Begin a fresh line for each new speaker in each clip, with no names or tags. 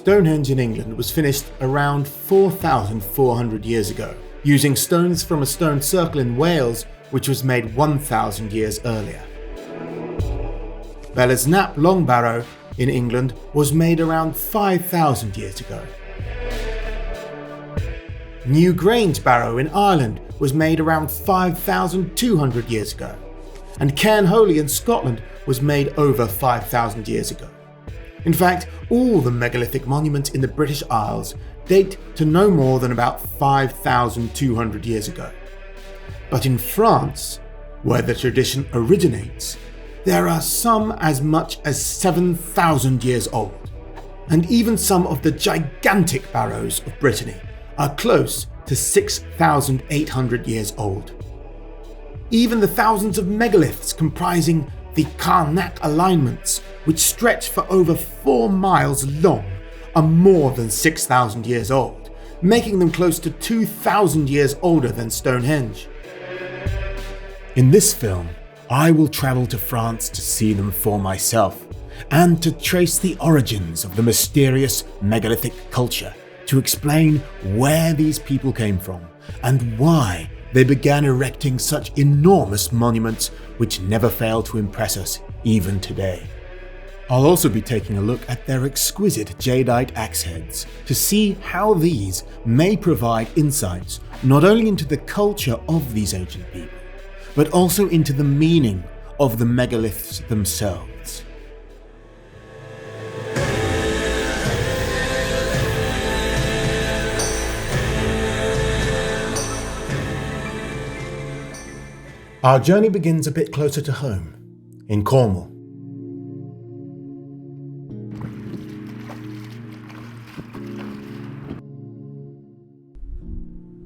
Stonehenge in England was finished around 4,400 years ago, using stones from a stone circle in Wales which was made 1,000 years earlier. Bella's Knap Long Barrow in England was made around 5,000 years ago. New Grange Barrow in Ireland was made around 5,200 years ago, and Cairn Holy in Scotland was made over 5,000 years ago. In fact, all the megalithic monuments in the British Isles date to no more than about 5,200 years ago. But in France, where the tradition originates, there are some as much as 7,000 years old, and even some of the gigantic barrows of Brittany are close to 6,800 years old. Even the thousands of megaliths comprising the Carnac alignments, which stretch for over 4 miles long, are more than 6,000 years old, making them close to 2,000 years older than Stonehenge. In this film, I will travel to France to see them for myself, and to trace the origins of the mysterious megalithic culture, to explain where these people came from and why they began erecting such enormous monuments which never fail to impress us even today. I'll also be taking a look at their exquisite jadeite axe heads to see how these may provide insights not only into the culture of these ancient people, but also into the meaning of the megaliths themselves. Our journey begins a bit closer to home, in Cornwall.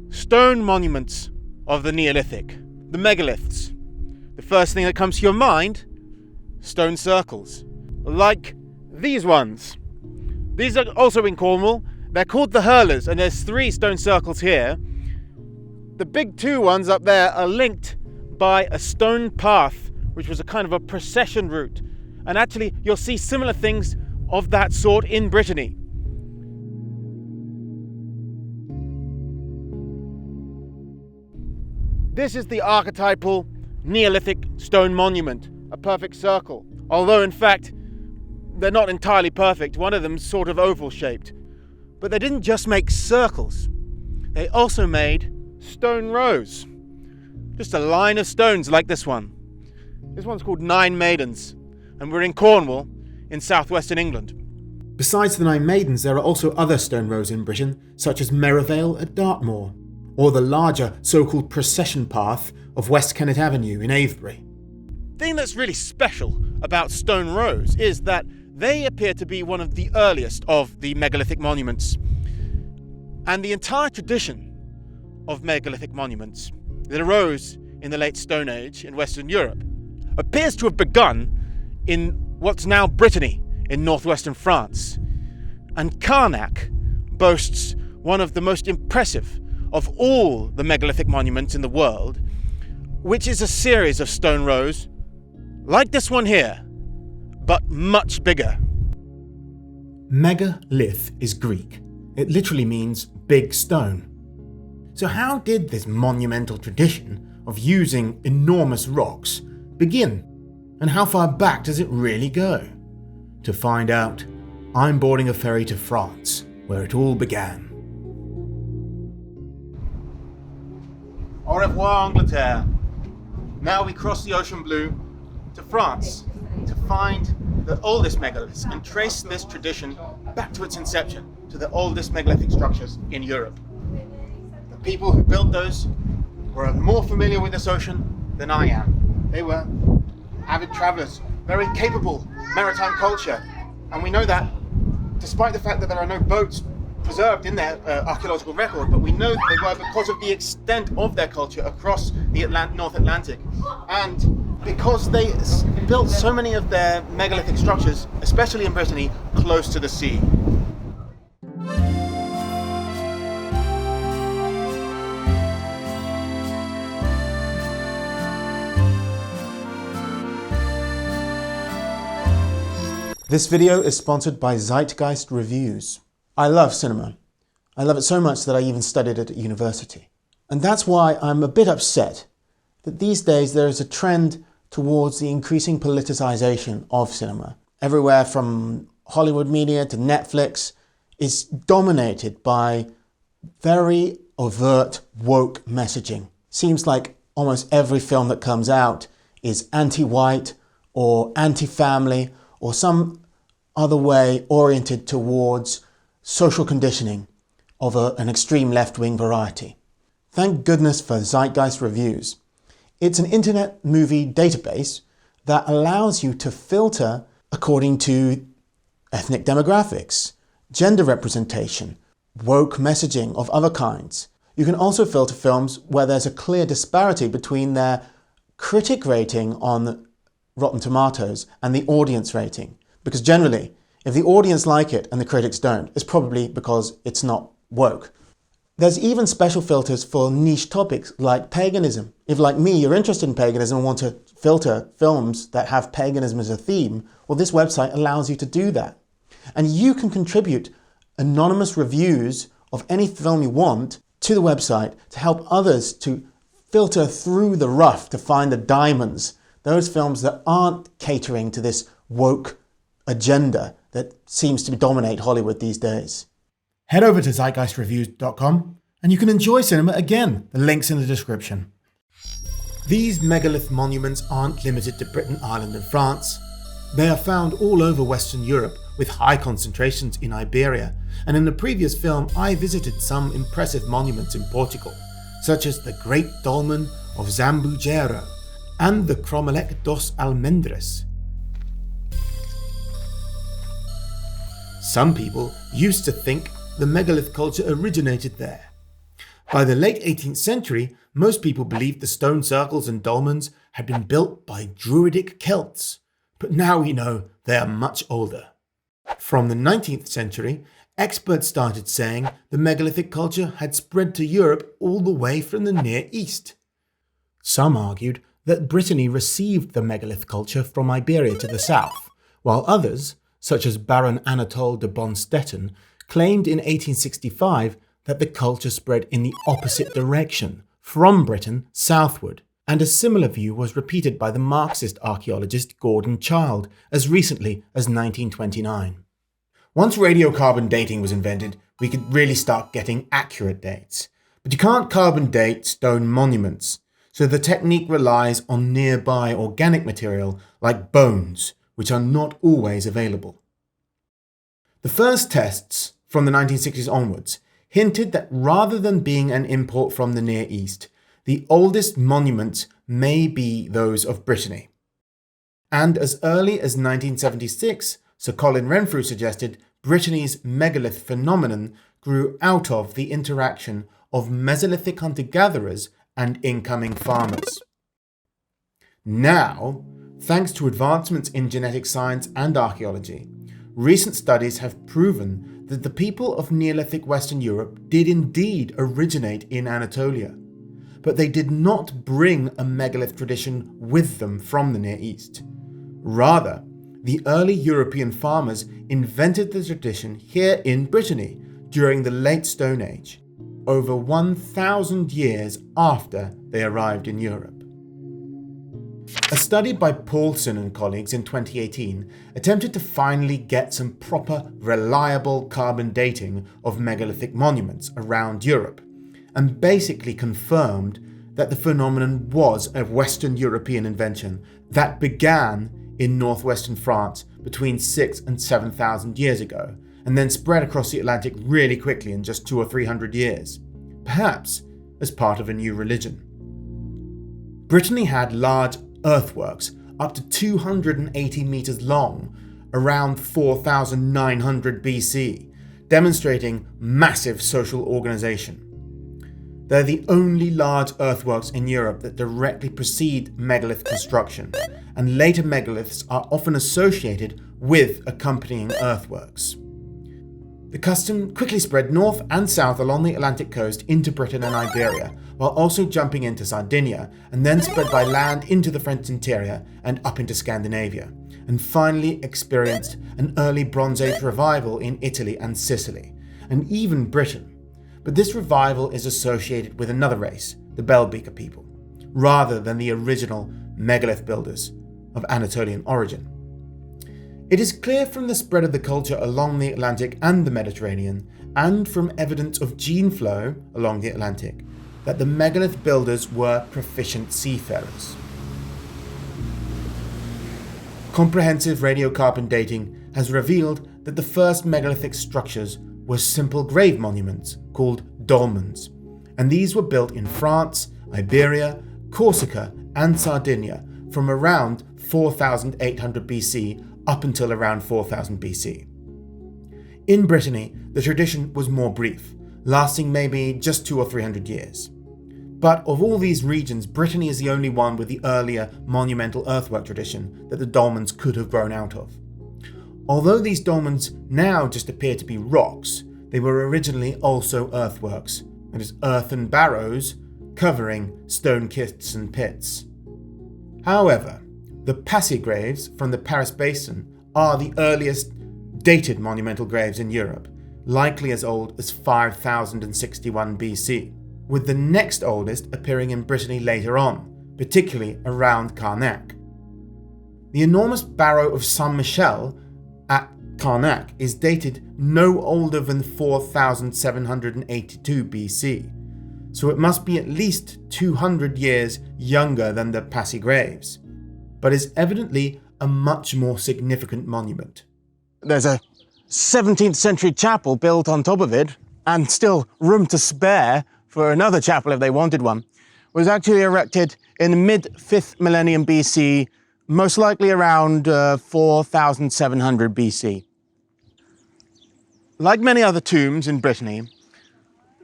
Stone monuments of the Neolithic, the megaliths. The first thing that comes to your mind, stone circles, like these ones. These are also in Cornwall. They're called the hurlers, and there's 3 stone circles here. The big 2 ones up there are linked by a stone path, which was a kind of a procession route. And actually, you'll see similar things of that sort in Brittany. This is the archetypal Neolithic stone monument, a perfect circle. Although, in fact, they're not entirely perfect. One of them's sort of oval-shaped. But they didn't just make circles. They also made stone rows. Just a line of stones like this one. This one's called 9 Maidens, and we're in Cornwall, in southwestern England.
Besides the 9 Maidens, there are also other stone rows in Britain, such as Merivale at Dartmoor, or the larger so-called procession path of West Kennet Avenue in Avebury.
The thing that's really special about stone rows is that they appear to be one of the earliest of the megalithic monuments. And the entire tradition of megalithic monuments that arose in the late Stone Age in Western Europe appears to have begun in what's now Brittany in northwestern France. And Carnac boasts one of the most impressive of all the megalithic monuments in the world, which is a series of stone rows like this one here, but much bigger.
Megalith is Greek. It literally means big stone. So how did this monumental tradition of using enormous rocks begin? And how far back does it really go? To find out, I'm boarding a ferry to France, where it all began.
Au revoir, Angleterre. Now we cross the ocean blue to France to find the oldest megaliths and trace this tradition back to its inception, to the oldest megalithic structures in Europe. The people who built those were more familiar with this ocean than I am. They were avid travelers, very capable maritime culture, and we know that despite the fact that there are no boats preserved in their archaeological record, but we know that they were because of the extent of their culture across the North Atlantic, and because they built so many of their megalithic structures, especially in Brittany, close to the sea.
This video is sponsored by Zeitgeist Reviews. I love cinema. I love it so much that I even studied it at university. And that's why I'm a bit upset that these days there is a trend towards the increasing politicization of cinema. Everywhere from Hollywood media to Netflix is dominated by very overt woke messaging. Seems like almost every film that comes out is anti-white or anti-family or some other way oriented towards social conditioning of an extreme left-wing variety. Thank goodness for Zeitgeist Reviews. It's an internet movie database that allows you to filter according to ethnic demographics, gender representation, woke messaging of other kinds. You can also filter films where there's a clear disparity between their critic rating on Rotten Tomatoes and the audience rating. Because generally, if the audience like it and the critics don't, it's probably because it's not woke. There's even special filters for niche topics like paganism. If, like me, you're interested in paganism and want to filter films that have paganism as a theme, well, this website allows you to do that. And you can contribute anonymous reviews of any film you want to the website to help others to filter through the rough to find the diamonds, those films that aren't catering to this woke agenda that seems to dominate Hollywood these days. Head over to zeitgeistreviews.com and you can enjoy cinema again. The link's in the description. These megalith monuments aren't limited to Britain, Ireland and France. They are found all over Western Europe with high concentrations in Iberia, and in the previous film I visited some impressive monuments in Portugal, such as the Great Dolmen of Zambujeiro and the Cromlech dos Almendres. Some people used to think the megalith culture originated there. By the late 18th century, most people believed the stone circles and dolmens had been built by Druidic Celts, but now we know they are much older. From the 19th century, experts started saying the megalithic culture had spread to Europe all the way from the Near East. Some argued that Brittany received the megalith culture from Iberia to the south, while others, such as Baron Anatole de Bonstetten, claimed in 1865 that the culture spread in the opposite direction, from Britain southward, and a similar view was repeated by the Marxist archaeologist Gordon Childe as recently as 1929. Once radiocarbon dating was invented, we could really start getting accurate dates. But you can't carbon date stone monuments, so the technique relies on nearby organic material like bones, which are not always available. The first tests from the 1960s onwards hinted that rather than being an import from the Near East, the oldest monuments may be those of Brittany. And as early as 1976, Sir Colin Renfrew suggested Brittany's megalith phenomenon grew out of the interaction of Mesolithic hunter-gatherers and incoming farmers. Now, thanks to advancements in genetic science and archaeology, recent studies have proven that the people of Neolithic Western Europe did indeed originate in Anatolia, but they did not bring a megalith tradition with them from the Near East. Rather, the early European farmers invented the tradition here in Brittany during the Late Stone Age, over 1,000 years after they arrived in Europe. A study by Paulson and colleagues in 2018 attempted to finally get some proper, reliable carbon dating of megalithic monuments around Europe, and basically confirmed that the phenomenon was a Western European invention that began in northwestern France between 6,000 and 7,000 years ago, and then spread across the Atlantic really quickly in just 200 or 300 years, perhaps as part of a new religion. Brittany had large earthworks up to 280 meters long around 4,900 BC, demonstrating massive social organization. They're the only large earthworks in Europe that directly precede megalith construction, and later megaliths are often associated with accompanying earthworks. The custom quickly spread north and south along the Atlantic coast into Britain and Iberia, while also jumping into Sardinia, and then spread by land into the French interior and up into Scandinavia, and finally experienced an early Bronze Age revival in Italy and Sicily, and even Britain, but this revival is associated with another race, the Belbeker people, rather than the original megalith builders of Anatolian origin. It is clear from the spread of the culture along the Atlantic and the Mediterranean, and from evidence of gene flow along the Atlantic, that the megalith builders were proficient seafarers. Comprehensive radiocarbon dating has revealed that the first megalithic structures were simple grave monuments called dolmens, and these were built in France, Iberia, Corsica, and Sardinia from around 4800 BC up until around 4000 BC. In Brittany, the tradition was more brief, lasting maybe just 200 or 300 years. But of all these regions, Brittany is the only one with the earlier monumental earthwork tradition that the dolmens could have grown out of. Although these dolmens now just appear to be rocks, they were originally also earthworks, that is, earthen barrows covering stone kits and pits. However, the Passy graves from the Paris Basin are the earliest dated monumental graves in Europe, likely as old as 5061 BC, with the next oldest appearing in Brittany later on, particularly around Carnac. The enormous Barrow of St Michel at Carnac is dated no older than 4782 BC, so it must be at least 200 years younger than the Passy graves, but is evidently a much more significant monument.
There's a 17th century chapel built on top of it, and still room to spare for another chapel if they wanted one. Was actually erected in the mid-5th millennium BC, most likely around 4700 BC. Like many other tombs in Brittany,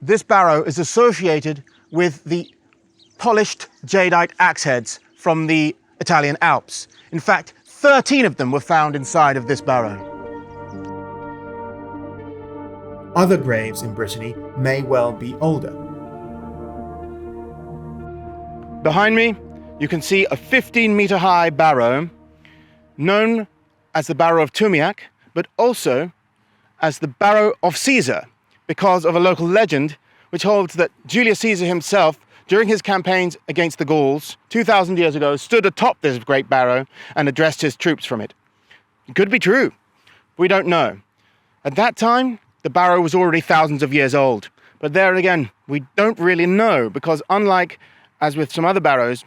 this barrow is associated with the polished jadeite axe heads from the Italian Alps. In fact, 13 of them were found inside of this barrow.
Other graves in Brittany may well be older.
Behind me, you can see a 15-meter high barrow known as the Barrow of Tumiac, but also as the Barrow of Caesar, because of a local legend which holds that Julius Caesar himself, during his campaigns against the Gauls 2,000 years ago, stood atop this great barrow and addressed his troops from it. It could be true. We don't know. At that time, the barrow was already thousands of years old. But there again, we don't really know, because unlike as with some other barrows,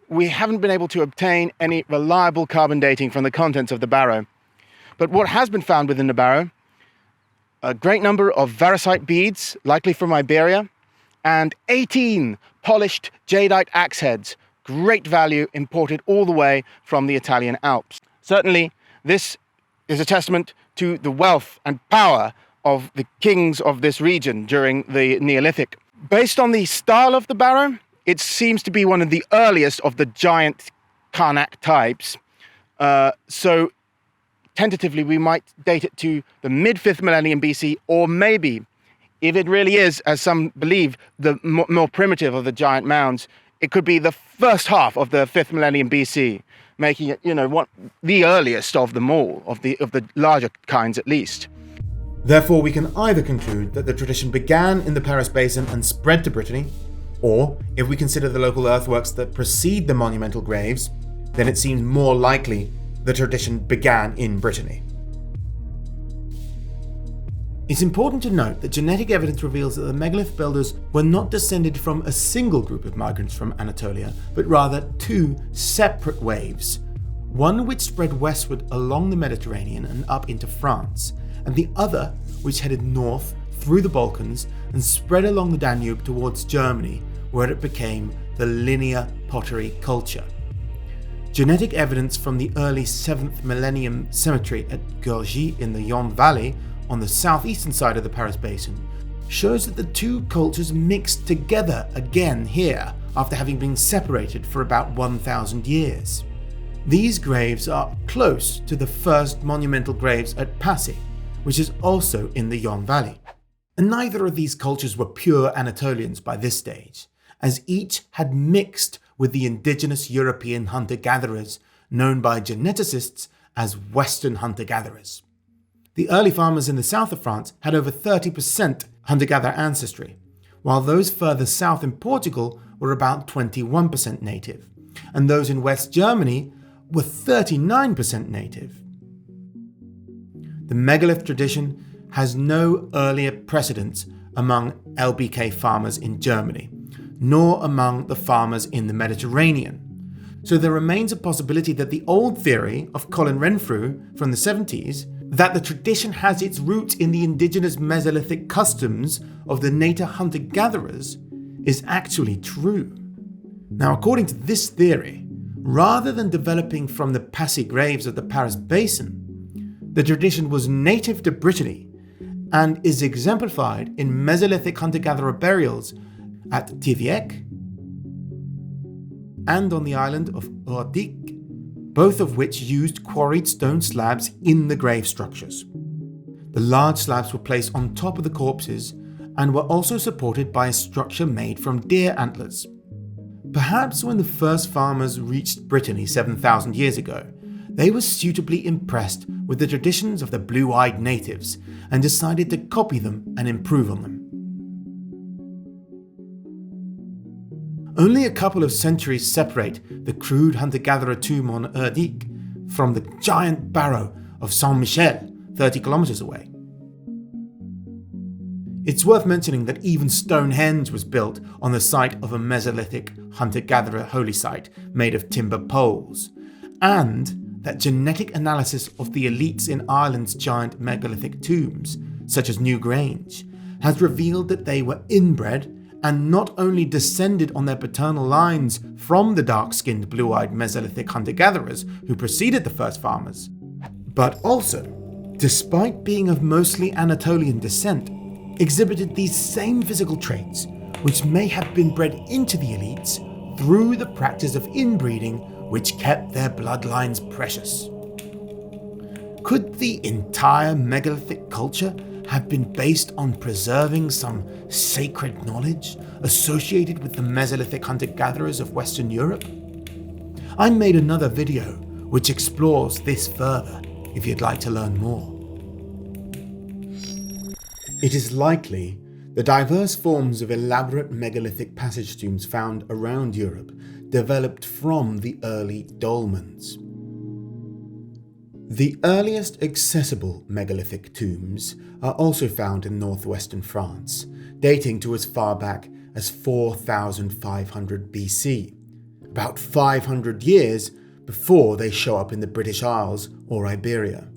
we haven't been able to obtain any reliable carbon dating from the contents of the barrow. But what has been found within the barrow, a great number of variscite beads, likely from Iberia, and 18 polished jadeite axe heads, great value, imported all the way from the Italian Alps. Certainly, this is a testament to the wealth and power of the kings of this region during the Neolithic. Based on the style of the barrow, it seems to be one of the earliest of the giant Carnac types. So tentatively, we might date it to the mid-5th millennium BC, or maybe, if it really is, as some believe, the more primitive of the giant mounds, it could be the first half of the 5th millennium BC, making it, the earliest of them all, of the larger kinds at least.
Therefore, we can either conclude that the tradition began in the Paris Basin and spread to Brittany, or, if we consider the local earthworks that precede the monumental graves, then it seems more likely the tradition began in Brittany. It's important to note that genetic evidence reveals that the megalith builders were not descended from a single group of migrants from Anatolia, but rather two separate waves, one which spread westward along the Mediterranean and up into France, and the other which headed north through the Balkans and spread along the Danube towards Germany, where it became the linear pottery culture. Genetic evidence from the early 7th millennium cemetery at Gourgy in the Yonne Valley on the southeastern side of the Paris Basin shows that the two cultures mixed together again here after having been separated for about 1,000 years. These graves are close to the first monumental graves at Passy, which is also in the Yonne Valley. And neither of these cultures were pure Anatolians by this stage, as each had mixed with the indigenous European hunter-gatherers known by geneticists as Western hunter-gatherers. The early farmers in the south of France had over 30% hunter-gatherer ancestry, while those further south in Portugal were about 21% native, and those in West Germany were 39% native. The megalith tradition has no earlier precedents among LBK farmers in Germany, nor among the farmers in the Mediterranean. So there remains a possibility that the old theory of Colin Renfrew from the 70s, that the tradition has its roots in the indigenous Mesolithic customs of the native hunter-gatherers, is actually true. Now, according to this theory, rather than developing from the Passy graves of the Paris Basin, the tradition was native to Brittany and is exemplified in Mesolithic hunter-gatherer burials at Tumiac and on the island of Hroëck, both of which used quarried stone slabs in the grave structures. The large slabs were placed on top of the corpses and were also supported by a structure made from deer antlers. Perhaps when the first farmers reached Brittany 7,000 years ago, they were suitably impressed with the traditions of the blue-eyed natives and decided to copy them and improve on them. Only a couple of centuries separate the crude hunter-gatherer tomb on Hroëck from the giant Barrow of St Michel, 30 kilometers away. It's worth mentioning that even Stonehenge was built on the site of a Mesolithic hunter-gatherer holy site made of timber poles, and that genetic analysis of the elites in Ireland's giant megalithic tombs, such as Newgrange, has revealed that they were inbred and not only descended on their paternal lines from the dark-skinned blue-eyed Mesolithic hunter-gatherers who preceded the first farmers, but also, despite being of mostly Anatolian descent, exhibited these same physical traits, which may have been bred into the elites through the practice of inbreeding, which kept their bloodlines precious. Could the entire megalithic culture have been based on preserving some sacred knowledge associated with the Mesolithic hunter-gatherers of Western Europe? I made another video which explores this further if you'd like to learn more. It is likely the diverse forms of elaborate megalithic passage tombs found around Europe developed from the early dolmens. The earliest accessible megalithic tombs are also found in northwestern France, dating to as far back as 4,500 BC, about 500 years before they show up in the British Isles or Iberia.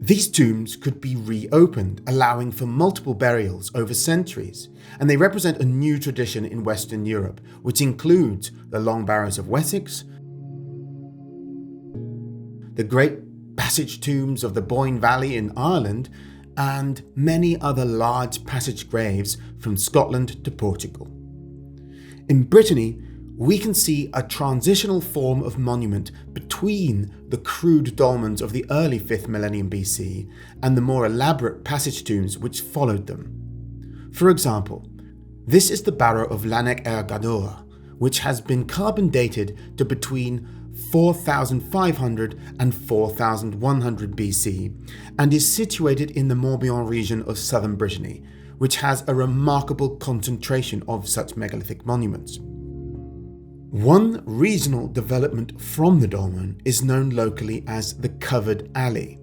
These tombs could be reopened, allowing for multiple burials over centuries, and they represent a new tradition in Western Europe, which includes the long barrows of Wessex, the great passage tombs of the Boyne Valley in Ireland, and many other large passage graves from Scotland to Portugal. In Brittany, we can see a transitional form of monument between the crude dolmens of the early 5th millennium BC and the more elaborate passage tombs which followed them. For example, this is the Barrow of Kercado, which has been carbon dated to between 4,500 and 4,100 BC and is situated in the Morbihan region of southern Brittany, which has a remarkable concentration of such megalithic monuments. One regional development from the dolmen is known locally as the Covered Alley.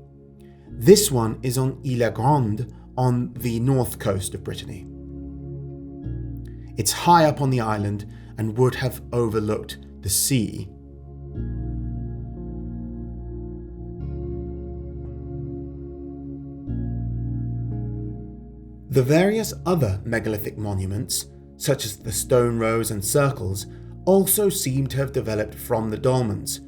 This one is on Île Grande on the north coast of Brittany. It's high up on the island and would have overlooked the sea. The various other megalithic monuments, such as the stone rows and circles, also seem to have developed from the dolmens.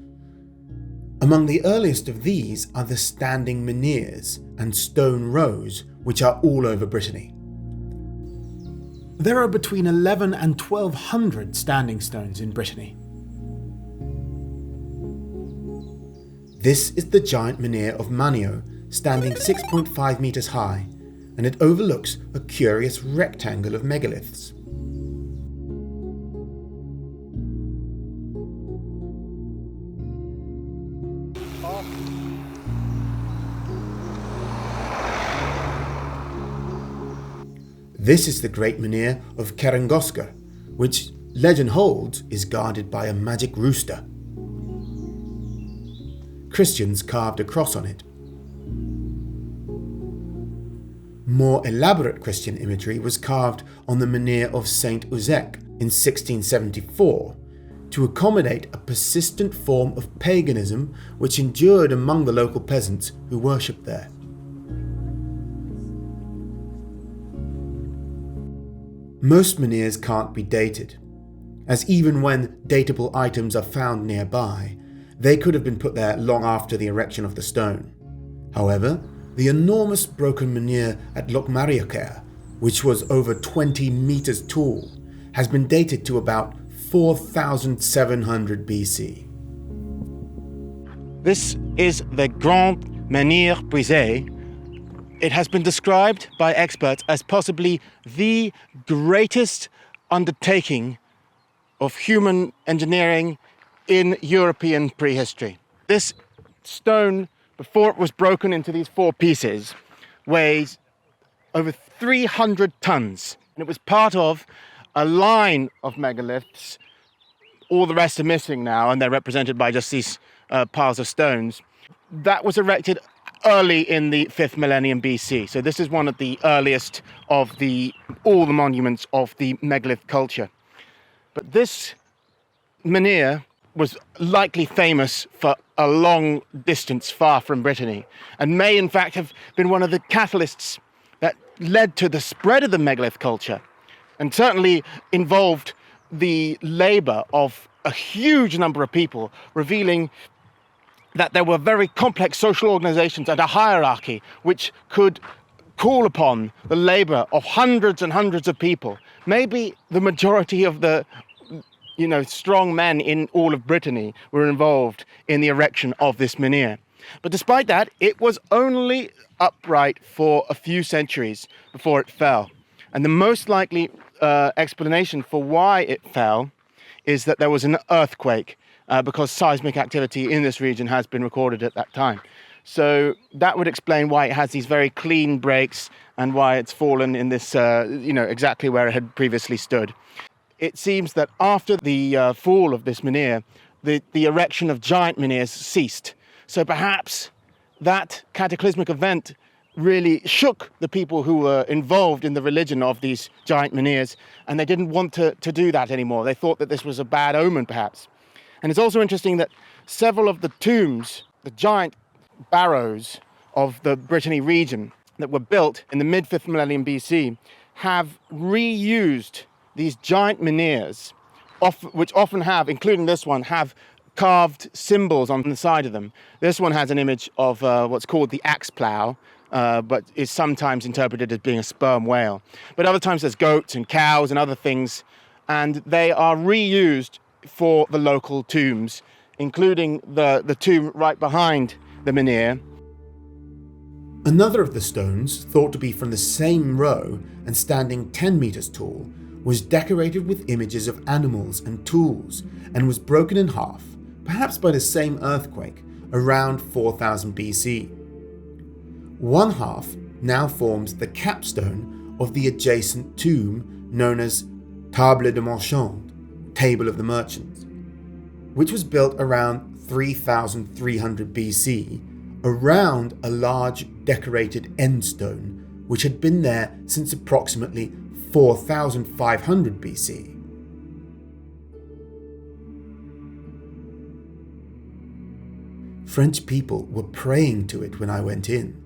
Among the earliest of these are the standing menhirs and stone rows, which are all over Brittany. There are between 11 and 1,200 standing stones in Brittany. This is the giant menhir of Manio, standing 6.5 meters high, and it overlooks a curious rectangle of megaliths. This is the great menhir of Kercado, which legend holds is guarded by a magic rooster. Christians carved a cross on it. More elaborate Christian imagery was carved on the Menhir of St Uzec in 1674 to accommodate a persistent form of paganism which endured among the local peasants who worshipped there. Most menhirs can't be dated, as even when datable items are found nearby, they could have been put there long after the erection of the stone. However, the enormous broken menhir at Locmariaquer, which was over 20 meters tall, has been dated to about 4700 BC.
This is the Grand Menhir Brisé. It has been described by experts as possibly the greatest undertaking of human engineering in European prehistory. This stone, before it was broken into these 4 pieces, weighs over 300 tons. And it was part of a line of megaliths. All the rest are missing now, and they're represented by just these piles of stones. That was erected early in the 5th millennium BC. So this is one of the earliest of all the monuments of the megalith culture. But this menhir was likely famous for a long distance far from Brittany, and may in fact have been one of the catalysts that led to the spread of the megalith culture, and certainly involved the labour of a huge number of people, revealing that there were very complex social organisations and a hierarchy which could call upon the labour of hundreds and hundreds of people. Maybe the majority of the strong men in all of Brittany were involved in the erection of this menhir. But despite that, it was only upright for a few centuries before it fell. And the most likely explanation for why it fell is that there was an earthquake, because seismic activity in this region has been recorded at that time. So that would explain why it has these very clean breaks and why it's fallen in this, exactly where it had previously stood. It seems that after the fall of this menhir, the erection of giant menhirs ceased. So perhaps that cataclysmic event really shook the people who were involved in the religion of these giant menhirs, and they didn't want to do that anymore. They thought that this was a bad omen, perhaps. And it's also interesting that several of the tombs, the giant barrows of the Brittany region that were built in the mid-5th millennium BC, have reused these giant menhirs, which often have, including this one, have carved symbols on the side of them. This one has an image of what's called the axe plough, but is sometimes interpreted as being a sperm whale. But other times there's goats and cows and other things, and they are reused for the local tombs, including the tomb right behind the menhir.
Another of the stones, thought to be from the same row and standing 10 meters tall, was decorated with images of animals and tools, and was broken in half, perhaps by the same earthquake, around 4000 BC. One half now forms the capstone of the adjacent tomb known as Table de Marchands, Table of the Merchants, which was built around 3300 BC, around a large decorated end stone which had been there since approximately 4500 BC. French people were praying to it when I went in.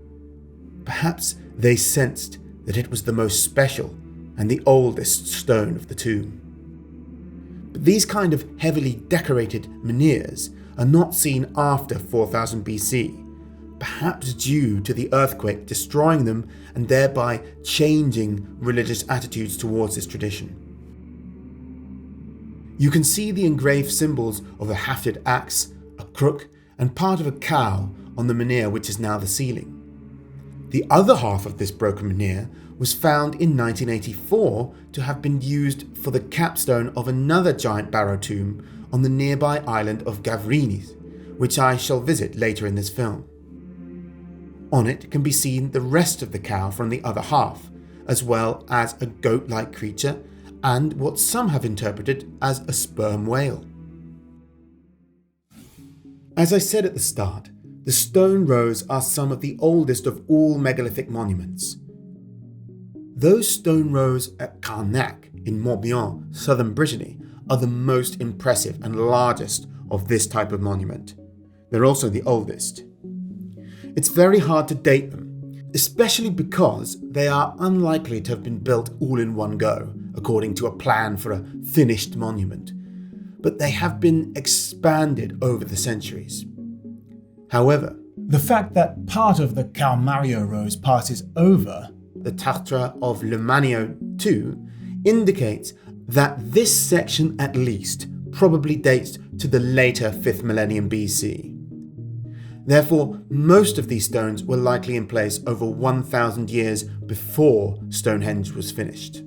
Perhaps they sensed that it was the most special and the oldest stone of the tomb. But these kind of heavily decorated menhirs are not seen after 4000 BC, perhaps due to the earthquake destroying them and thereby changing religious attitudes towards this tradition. You can see the engraved symbols of a hafted axe, a crook, and part of a cow on the menhir, which is now the ceiling. The other half of this broken menhir was found in 1984 to have been used for the capstone of another giant barrow tomb on the nearby island of Gavrinis, which I shall visit later in this film. On it can be seen the rest of the cow from the other half, as well as a goat-like creature and what some have interpreted as a sperm whale. As I said at the start, the stone rows are some of the oldest of all megalithic monuments. Those stone rows at Carnac in Morbihan, southern Brittany, are the most impressive and largest of this type of monument. They're also the oldest. It's very hard to date them, especially because they are unlikely to have been built all in one go, according to a plan for a finished monument, but they have been expanded over the centuries. However, the fact that part of the Carnac rows passes over the Barrow of Locmariaquer too indicates that this section at least probably dates to the later 5th millennium BC. Therefore, most of these stones were likely in place over 1,000 years before Stonehenge was finished.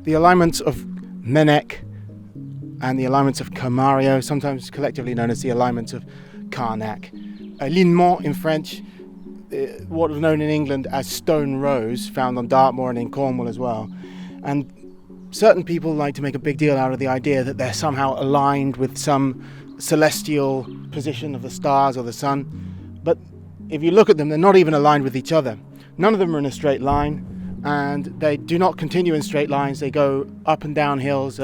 The alignments of Menhir and the alignments of Carnac, sometimes collectively known as the alignments of Carnac. Alignement in French, what was known in England as stone rows, found on Dartmoor and in Cornwall as well. And certain people like to make a big deal out of the idea that they're somehow aligned with some celestial position of the stars or the sun. But if you look at them, they're not even aligned with each other. None of them are in a straight line, and they do not continue in straight lines. They go up and down hills,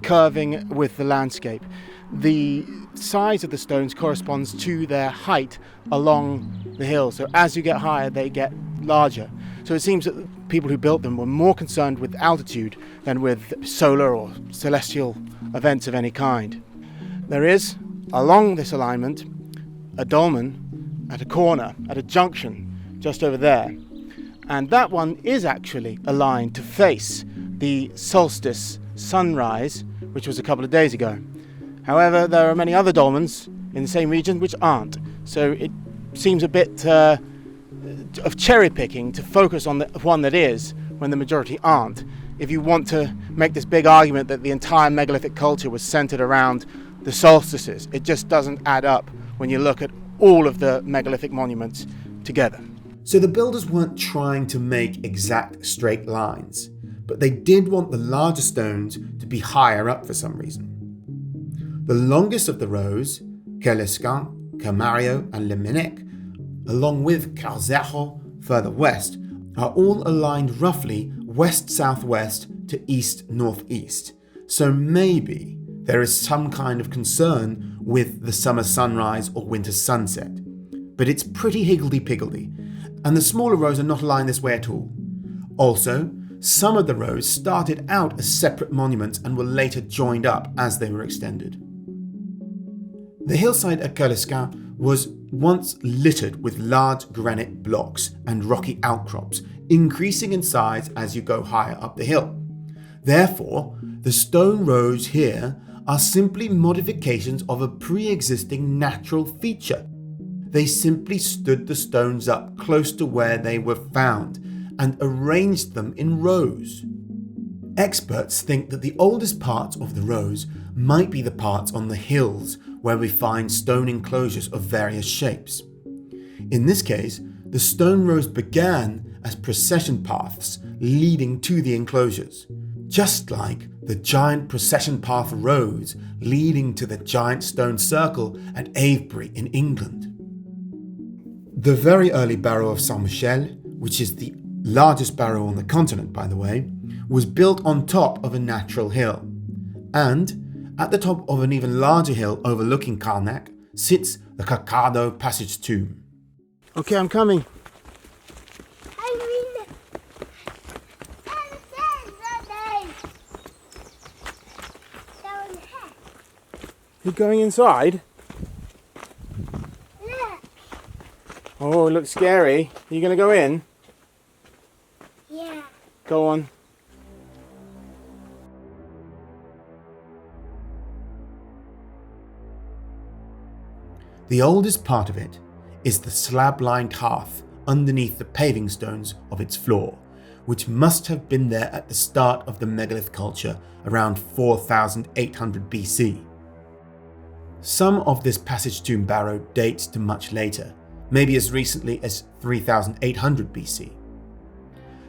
curving with the landscape. The size of the stones corresponds to their height along the hill. So as you get higher, they get larger. So it seems that the people who built them were more concerned with altitude than with solar or celestial events of any kind. There is, along this alignment, a dolmen at a corner, at a junction, just over there. And that one is actually aligned to face the solstice sunrise, which was a couple of days ago. However, there are many other dolmens in the same region which aren't. So it seems a bit of cherry picking to focus on the one that is when the majority aren't. If you want to make this big argument that the entire megalithic culture was centered around the solstices, it just doesn't add up when you look at all of the megalithic monuments together.
So the builders weren't trying to make exact straight lines, but they did want the larger stones to be higher up for some reason. The longest of the rows, Kercado, Carnac and Menhir, along with Kercado further west, are all aligned roughly west-southwest to east-northeast. So maybe there is some kind of concern with the summer sunrise or winter sunset. But it's pretty higgledy-piggledy, and the smaller rows are not aligned this way at all. Also, some of the rows started out as separate monuments and were later joined up as they were extended. The hillside at Kercado was once littered with large granite blocks and rocky outcrops, increasing in size as you go higher up the hill. Therefore, the stone rows here are simply modifications of a pre-existing natural feature. They simply stood the stones up close to where they were found and arranged them in rows. Experts think that the oldest parts of the rows might be the parts on the hills where we find stone enclosures of various shapes. In this case, the stone rows began as procession paths leading to the enclosures, just like the giant procession path roads leading to the giant stone circle at Avebury in England. The very early Barrow of St Michel, which is the largest barrow on the continent by the way, was built on top of a natural hill. And at the top of an even larger hill overlooking Carnac sits the Kercado passage tomb. Okay, I'm coming. You're going inside?
Look.
Oh, it looks scary. Are you going to go in?
Yeah.
Go on.
The oldest part of it is the slab-lined hearth underneath the paving stones of its floor, which must have been there at the start of the megalith culture around 4,800 BC. Some of this passage tomb barrow dates to much later, maybe as recently as 3,800 BC.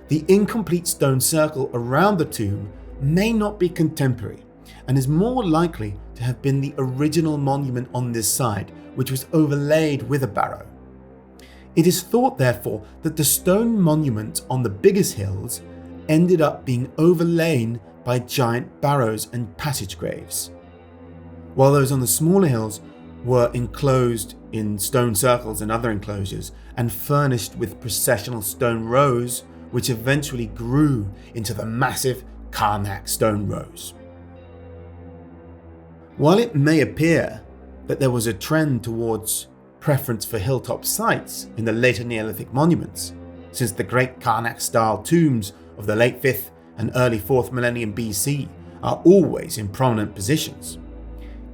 The incomplete stone circle around the tomb may not be contemporary and is more likely to have been the original monument on this side, which was overlaid with a barrow. It is thought, therefore, that the stone monuments on the biggest hills ended up being overlain by giant barrows and passage graves, while those on the smaller hills were enclosed in stone circles and other enclosures and furnished with processional stone rows, which eventually grew into the massive Carnac stone rows. While it may appear that there was a trend towards preference for hilltop sites in the later Neolithic monuments, since the great Carnac-style tombs of the late 5th and early 4th millennium BC are always in prominent positions,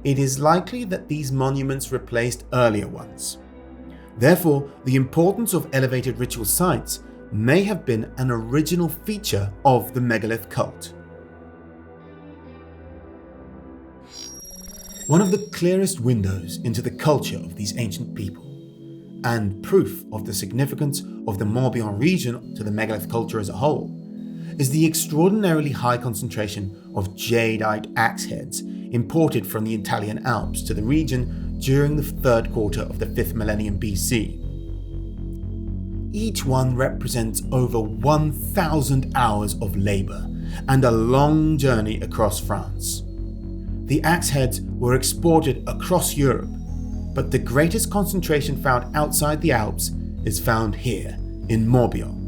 it is likely that these monuments replaced earlier ones. Therefore, the importance of elevated ritual sites may have been an original feature of the megalith cult. One of the clearest windows into the culture of these ancient people, and proof of the significance of the Morbihan region to the megalith culture as a whole, is the extraordinarily high concentration of jadeite axe heads imported from the Italian Alps to the region during the third quarter of the 5th millennium BC. Each one represents over 1,000 hours of labour and a long journey across France. The axe heads were exported across Europe, but the greatest concentration found outside the Alps is found here in Morbihan.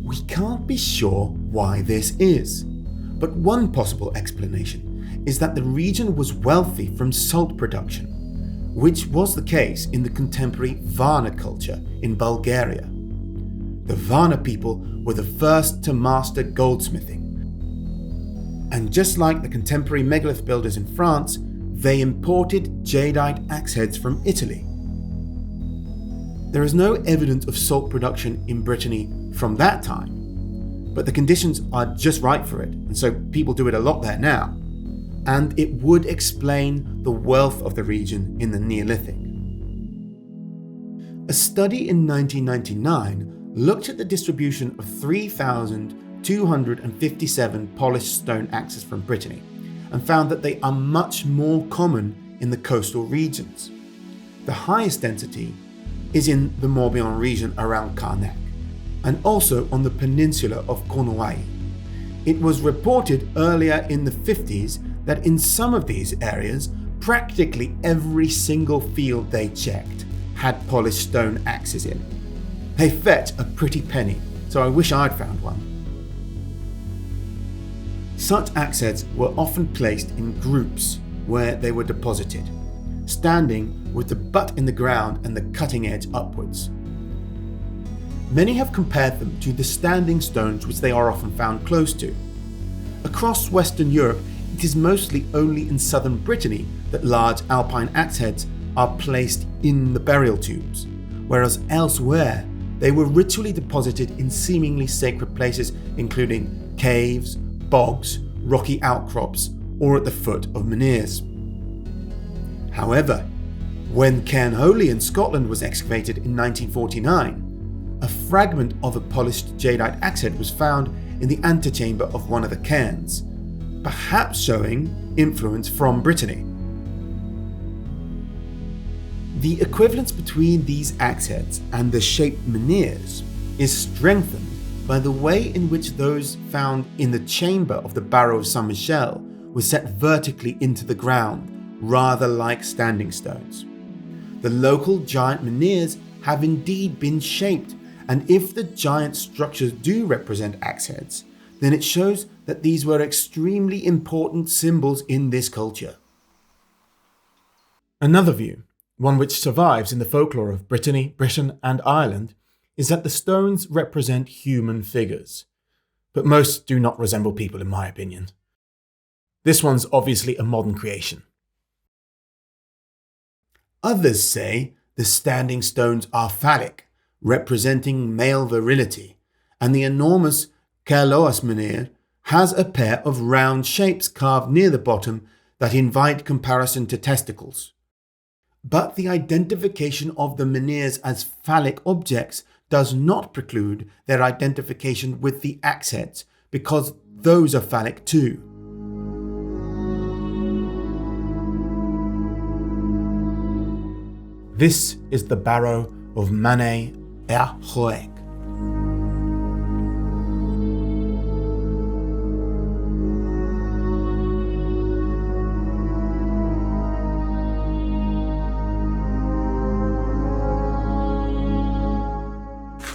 We can't be sure why this is, but one possible explanation is that the region was wealthy from salt production, which was the case in the contemporary Varna culture in Bulgaria. The Varna people were the first to master goldsmithing, and just like the contemporary megalith builders in France, they imported jadeite axe heads from Italy. There is no evidence of salt production in Brittany from that time, but the conditions are just right for it, and so people do it a lot there now, and it would explain the wealth of the region in the Neolithic. A study in 1999 looked at the distribution of 3,257 polished stone axes from Brittany and found that they are much more common in the coastal regions. The highest density is in the Morbihan region around Carnac, and also on the peninsula of Cornouailles. It was reported earlier in the 50s that in some of these areas, practically every single field they checked had polished stone axes in. They fetch a pretty penny, so I wish I'd found one. Such axe heads were often placed in groups where they were deposited, standing with the butt in the ground and the cutting edge upwards. Many have compared them to the standing stones which they are often found close to. Across Western Europe, it is mostly only in southern Brittany that large alpine axe heads are placed in the burial tombs, whereas elsewhere they were ritually deposited in seemingly sacred places including caves, bogs, rocky outcrops, or at the foot of menhirs. However, when Cairnholy in Scotland was excavated in 1949, a fragment of a polished jadeite axe head was found in the antechamber of one of the cairns, perhaps showing influence from Brittany. The equivalence between these axe heads and the shaped menhirs is strengthened by the way in which those found in the chamber of the Barrow of St Michel were set vertically into the ground, rather like standing stones. The local giant menhirs have indeed been shaped, and if the giant structures do represent axe heads, then it shows that these were extremely important symbols in this culture. Another view, one which survives in the folklore of Brittany, Britain, and Ireland, is that the stones represent human figures, but most do not resemble people in my opinion. This one's obviously a modern creation. Others say the standing stones are phallic, representing male virility, and the enormous Kerloas menhir has a pair of round shapes carved near the bottom that invite comparison to testicles. But the identification of the menhirs as phallic objects does not preclude their identification with the axe heads, because those are phallic too. This is the Barrow of Mané-er-Hroëck.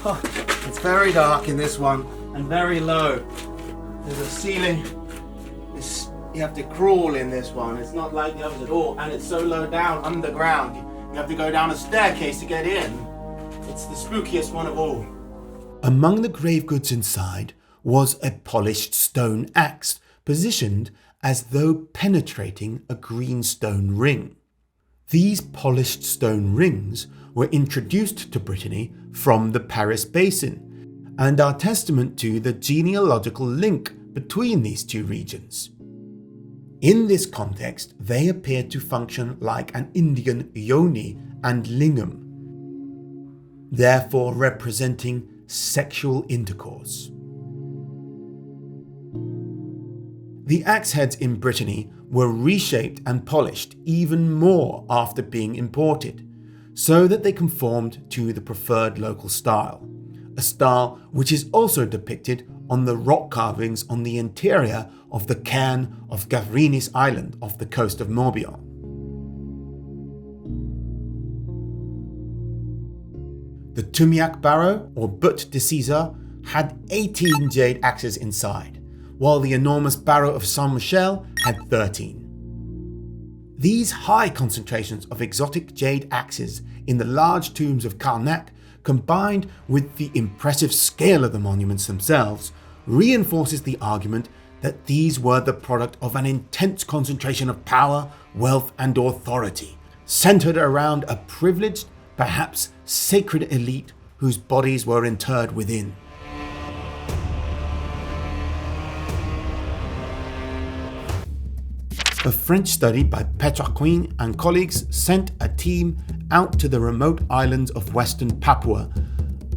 Oh, it's very dark in this one and very low. There's a ceiling. You have to crawl in this one. It's not like the others at all, and it's so low down underground. You have to go down a staircase to get in. It's the spookiest one of all.
Among the grave goods inside was a polished stone axe, positioned as though penetrating a green stone ring. These polished stone rings were introduced to Brittany from the Paris Basin and are testament to the genealogical link between these two regions. In this context, they appear to function like an Indian yoni and lingam, therefore representing sexual intercourse. The axe heads in Brittany were reshaped and polished even more after being imported, so that they conformed to the preferred local style, a style which is also depicted on the rock carvings on the interior of the cairn of Gavrinis island off the coast of Morbihan. The Tumiac barrow, or butte de Caesar, had 18 jade axes inside, while the enormous Barrow of St Michel had 13. These high concentrations of exotic jade axes in the large tombs of Carnac, combined with the impressive scale of the monuments themselves, reinforces the argument that these were the product of an intense concentration of power, wealth, and authority, centered around a privileged, perhaps sacred elite whose bodies were interred within. A French study by Petrarquin and colleagues sent a team out to the remote islands of Western Papua,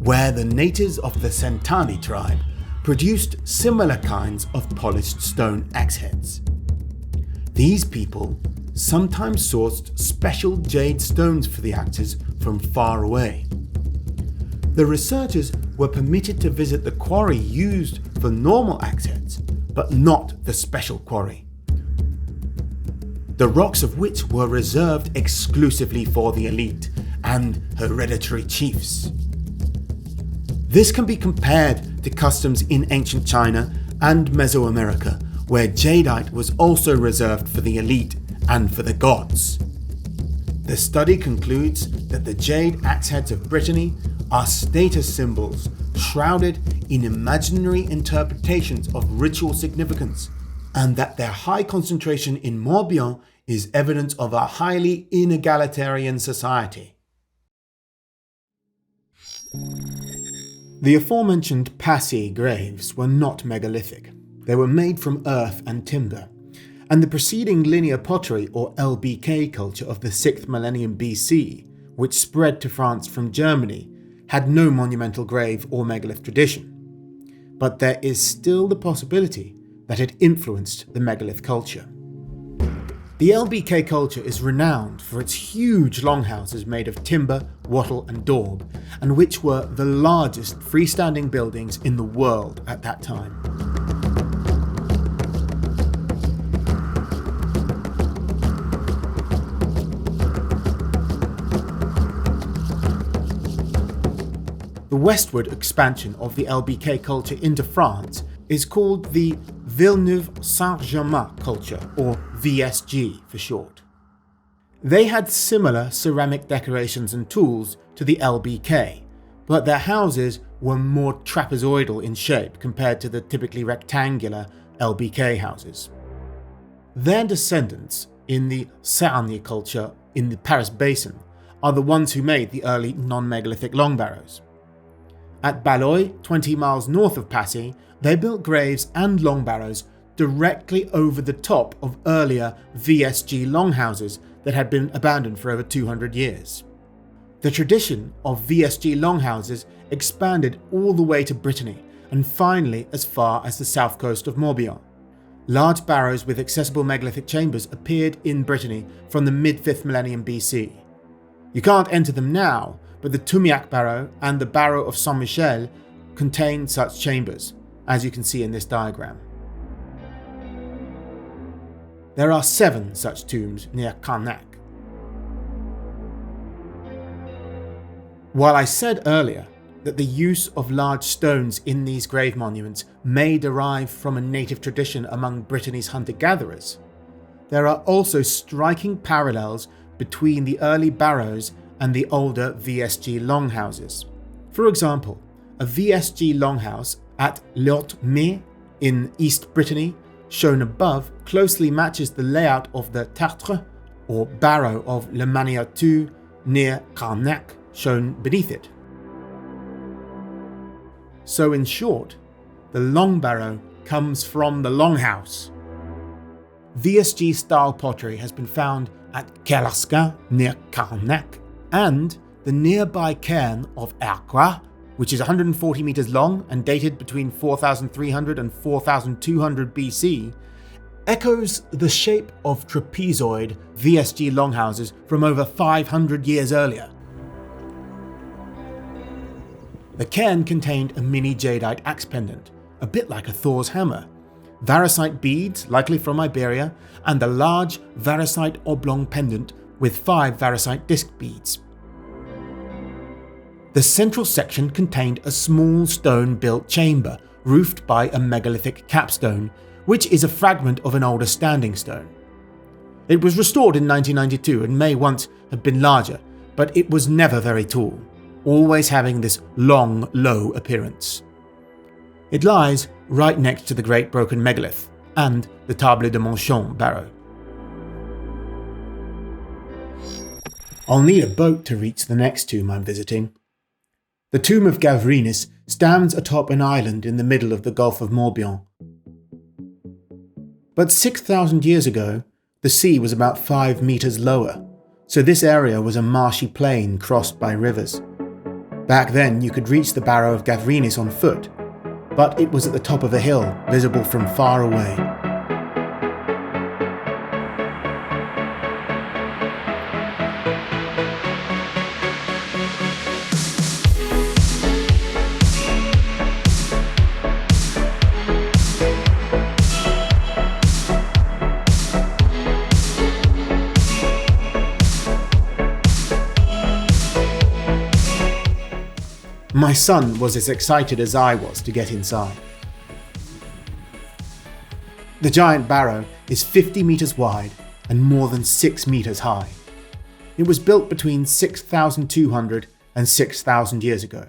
where the natives of the Sentani tribe produced similar kinds of polished stone axe heads. These people sometimes sourced special jade stones for the axes from far away. The researchers were permitted to visit the quarry used for normal axe heads, but not the special quarry, the rocks of which were reserved exclusively for the elite and hereditary chiefs. This can be compared to customs in ancient China and Mesoamerica, where jadeite was also reserved for the elite and for the gods. The study concludes that the jade axe heads of Brittany are status symbols shrouded in imaginary interpretations of ritual significance, and that their high concentration in Morbihan is evidence of a highly inegalitarian society. The aforementioned Passy graves were not megalithic. They were made from earth and timber, and the preceding linear pottery or LBK culture of the 6th millennium BC, which spread to France from Germany, had no monumental grave or megalith tradition. But there is still the possibility that it influenced the megalith culture. The LBK culture is renowned for its huge longhouses made of timber, wattle and daub, and which were the largest freestanding buildings in the world at that time. The westward expansion of the LBK culture into France is called the Villeneuve-Saint-Germain culture, or VSG for short. They had similar ceramic decorations and tools to the LBK, but their houses were more trapezoidal in shape compared to the typically rectangular LBK houses. Their descendants in the Sarni culture in the Paris Basin are the ones who made the early non-megalithic long barrows. At Balloy, 20 miles north of Passy, they built graves and long barrows directly over the top of earlier VSG longhouses that had been abandoned for over 200 years. The tradition of VSG longhouses expanded all the way to Brittany and finally as far as the south coast of Morbihan. Large barrows with accessible megalithic chambers appeared in Brittany from the mid-5th millennium BC. You can't enter them now, but the Tumiac Barrow and the Barrow of St Michel contain such chambers, as you can see in this diagram. There are 7 such tombs near Carnac. While I said earlier that the use of large stones in these grave monuments may derive from a native tradition among Brittany's hunter-gatherers, there are also striking parallels between the early barrows and the older VSG longhouses. For example, a VSG longhouse at Locmariaquer in East Brittany, shown above, closely matches the layout of the Tartre or Barrow of Longmariaquer near Carnac, shown beneath it. So in short, the long barrow comes from the longhouse. VSG style pottery has been found at Kercado near Carnac and the nearby cairn of Hroëck, which is 140 meters long and dated between 4300 and 4200 BC, echoes the shape of trapezoid VSG longhouses from over 500 years earlier. The cairn contained a mini jadeite axe pendant, a bit like a Thor's hammer, variscite beads, likely from Iberia, and a large variscite oblong pendant with 5 variscite disc beads. The central section contained a small stone-built chamber, roofed by a megalithic capstone, which is a fragment of an older standing stone. It was restored in 1992 and may once have been larger, but it was never very tall, always having this long, low appearance. It lies right next to the Great Broken Megalith and the Table de Marchands barrow. I'll need a boat to reach the next tomb I'm visiting. The tomb of Gavrinis stands atop an island in the middle of the Gulf of Morbihan. But 6,000 years ago, the sea was about 5 meters lower, so this area was a marshy plain crossed by rivers. Back then, you could reach the Barrow of Gavrinis on foot, but it was at the top of a hill, visible from far away. My son was as excited as I was to get inside. The giant barrow is 50 meters wide and more than 6 meters high. It was built between 6,200 and 6,000 years ago.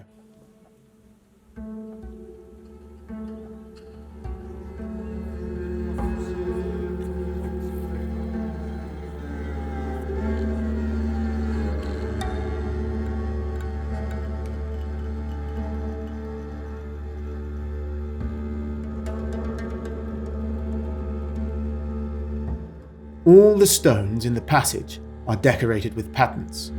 All the stones in the passage are decorated with patterns.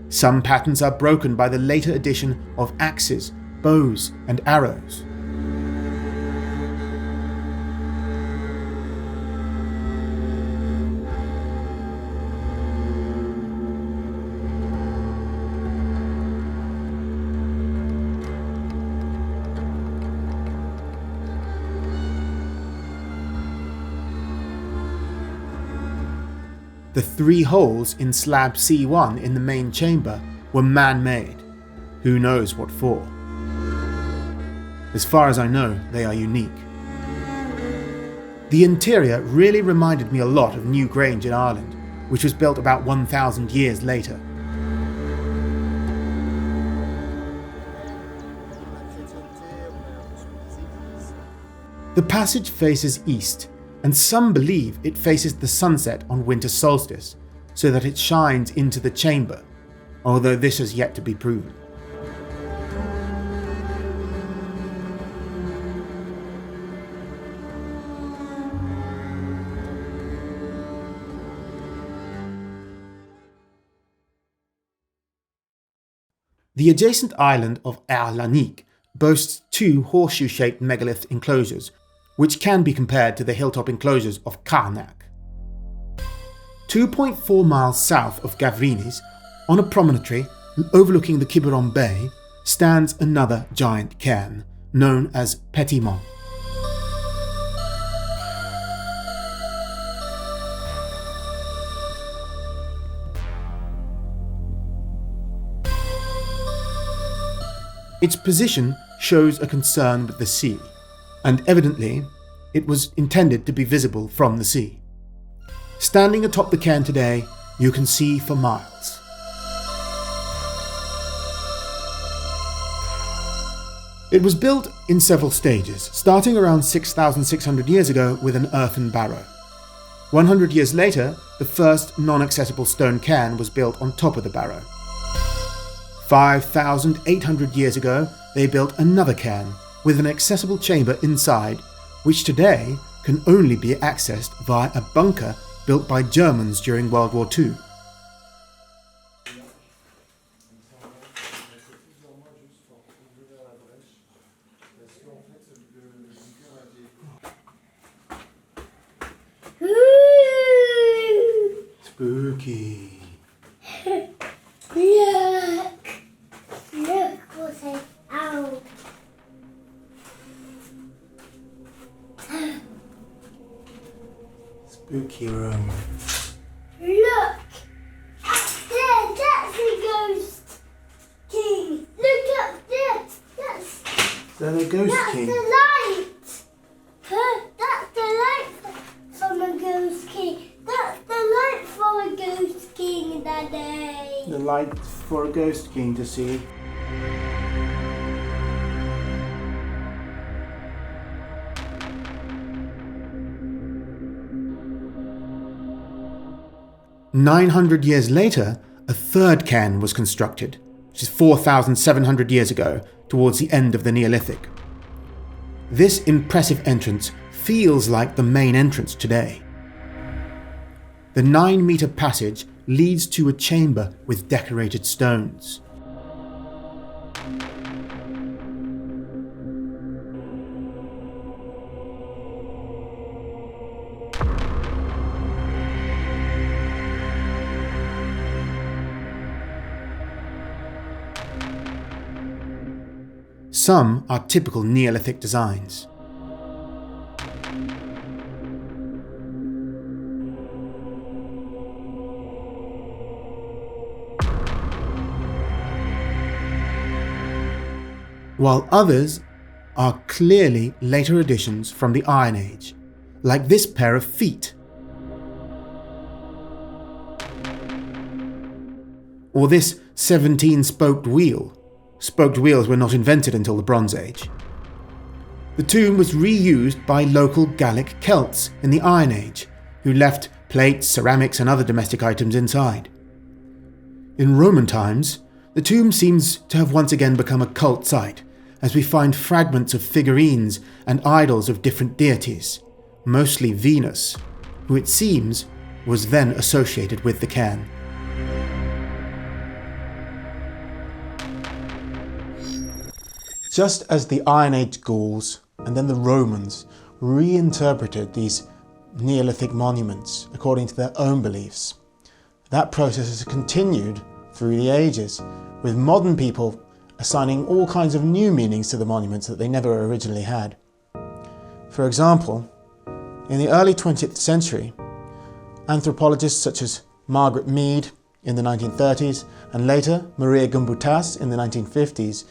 Some patterns are broken by the later addition of axes, bows, and arrows. The 3 holes in slab C1 in the main chamber were man-made. Who knows what for? As far as I know, they are unique. The interior really reminded me a lot of New Grange in Ireland, which was built about 1,000 years later. The passage faces east, and some believe it faces the sunset on winter solstice, so that it shines into the chamber, although this has yet to be proven. The adjacent island of Longhouse boasts two horseshoe-shaped megalith enclosures, which can be compared to the hilltop enclosures of Carnac. 2.4 miles south of Gavrinis, on a promontory overlooking the Quiberon Bay, stands another giant cairn, known as Petit Mont. Its position shows a concern with the sea, and evidently it was intended to be visible from the sea. Standing atop the cairn today, you can see for miles. It was built in several stages, starting around 6,600 years ago with an earthen barrow. 100 years later, the first non-accessible stone cairn was built on top of the barrow. 5,800 years ago, they built another cairn with an accessible chamber inside, which today can only be accessed via a bunker built by Germans during World War II. Spooky.
Look what's it out.
Spooky room.
Look! There, that's a ghost king. Look up there. That's
Is that a ghost king?
the light. That's the light from a ghost king. That's the light for a ghost king that day.
The light for a ghost king to see. "900 years later, a third cairn was constructed, which is 4,700 years ago, towards the end of the Neolithic. This impressive entrance feels like the main entrance today. The 9-meter passage leads to a chamber with decorated stones. Some are typical Neolithic designs. While others are clearly later additions from the Iron Age, like this pair of feet. Or this 17-spoked wheel. Spoked wheels were not invented until the Bronze Age. The tomb was reused by local Gallic Celts in the Iron Age, who left plates, ceramics and other domestic items inside. In Roman times, the tomb seems to have once again become a cult site, as we find fragments of figurines and idols of different deities, mostly Venus, who it seems was then associated with the cairn. Just as the Iron Age Gauls and then the Romans reinterpreted these Neolithic monuments according to their own beliefs, that process has continued through the ages, with modern people assigning all kinds of new meanings to the monuments that they never originally had. For example, in the early 20th century, anthropologists such as Margaret Mead in the 1930s and later Maria Gimbutas in the 1950s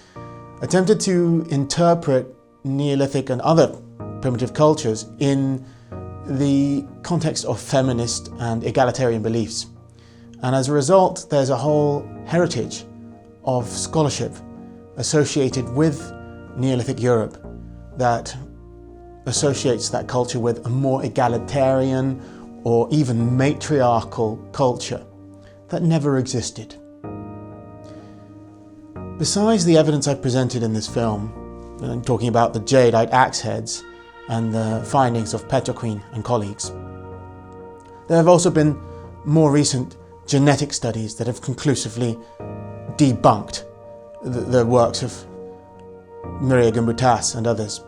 attempted to interpret Neolithic and other primitive cultures in the context of feminist and egalitarian beliefs. And as a result, there's a whole heritage of scholarship associated with Neolithic Europe that associates that culture with a more egalitarian or even matriarchal culture that never existed. Besides the evidence I presented in this film, talking about the Jadeite axe heads and the findings of Petroquin and colleagues, there have also been more recent genetic studies that have conclusively debunked the works of Muriag and Boutas and others.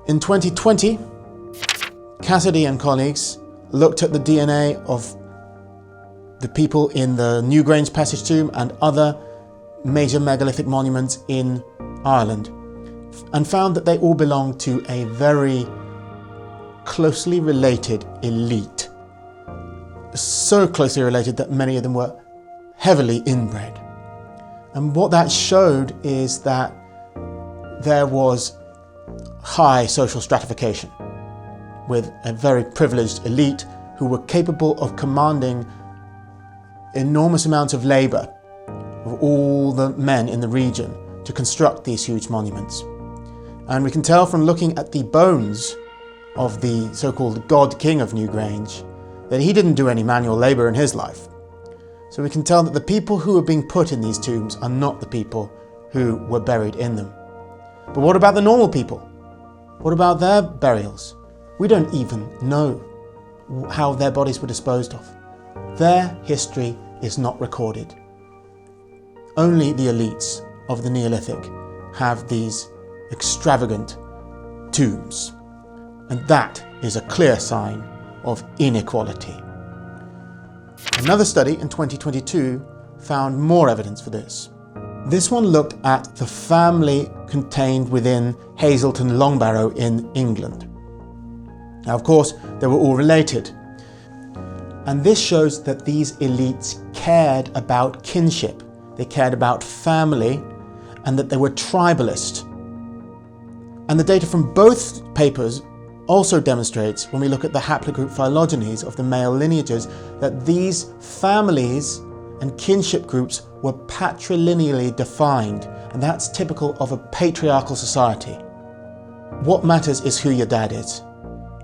In 2020, Cassidy and colleagues looked at the DNA of the people in the Newgrange Passage tomb and other major megalithic monuments in Ireland, and found that they all belonged to a very closely related elite. So closely related that many of them were heavily inbred. And what that showed is that there was high social stratification, with a very privileged elite who were capable of commanding enormous amounts of labour of all the men in the region to construct these huge monuments. And we can tell from looking at the bones of the so-called God King of Newgrange that he didn't do any manual labour in his life. So we can tell that the people who are being put in these tombs are not the people who were buried in them. But what about the normal people? What about their burials? We don't even know how their bodies were disposed of. Their history is not recorded. Only the elites of the Neolithic have these extravagant tombs. And that is a clear sign of inequality. Another study in 2022 found more evidence for this. This one looked at the family contained within Hazelton Long Barrow in England. Now, of course, they were all related. And this shows that these elites cared about kinship. They cared about family, and that they were tribalist. And the data from both papers also demonstrates, when we look at the haplogroup phylogenies of the male lineages, that these families and kinship groups were patrilineally defined, and that's typical of a patriarchal society. What matters is who your dad is.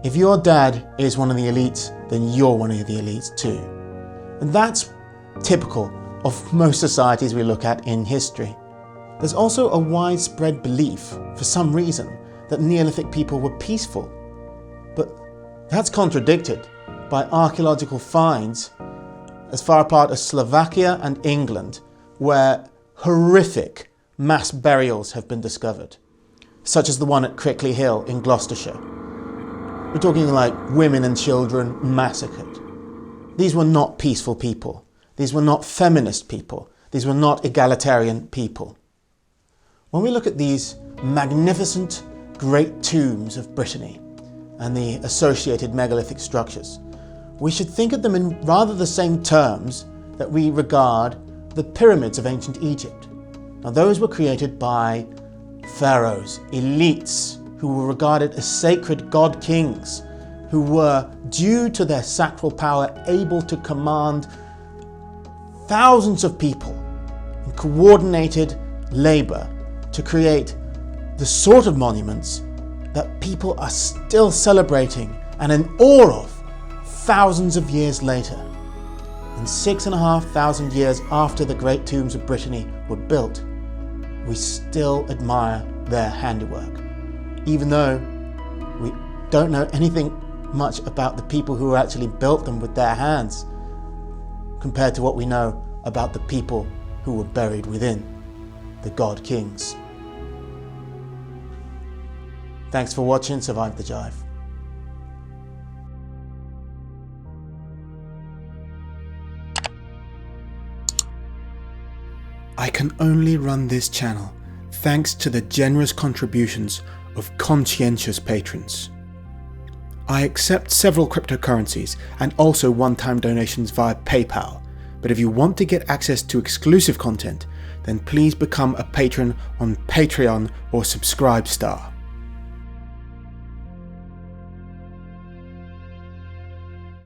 If your dad is one of the elites, then you're one of the elites too. And that's typical of most societies we look at in history. There's also a widespread belief, for some reason, that Neolithic people were peaceful. But that's contradicted by archaeological finds as far apart as Slovakia and England, where horrific mass burials have been discovered, such as the one at Crickley Hill in Gloucestershire. We're talking like women and children massacred. These were not peaceful people. These were not feminist people. These were not egalitarian people. When we look at these magnificent great tombs of Brittany and the associated megalithic structures, we should think of them in rather the same terms that we regard the pyramids of ancient Egypt. Now, those were created by pharaohs, elites, who were regarded as sacred god kings, who were, due to their sacral power, able to command thousands of people in coordinated labour to create the sort of monuments that people are still celebrating and in awe of thousands of years later. And 6,500 years after the great tombs of Brittany were built, we still admire their handiwork, even though we don't know anything much about the people who actually built them with their hands, compared to what we know about the people who were buried within the god kings. Thanks for watching Survive the Jive.
I can only run this channel thanks to the generous contributions of conscientious patrons. I accept several cryptocurrencies and also one-time donations via PayPal, but if you want to get access to exclusive content, then please become a patron on Patreon or Subscribestar.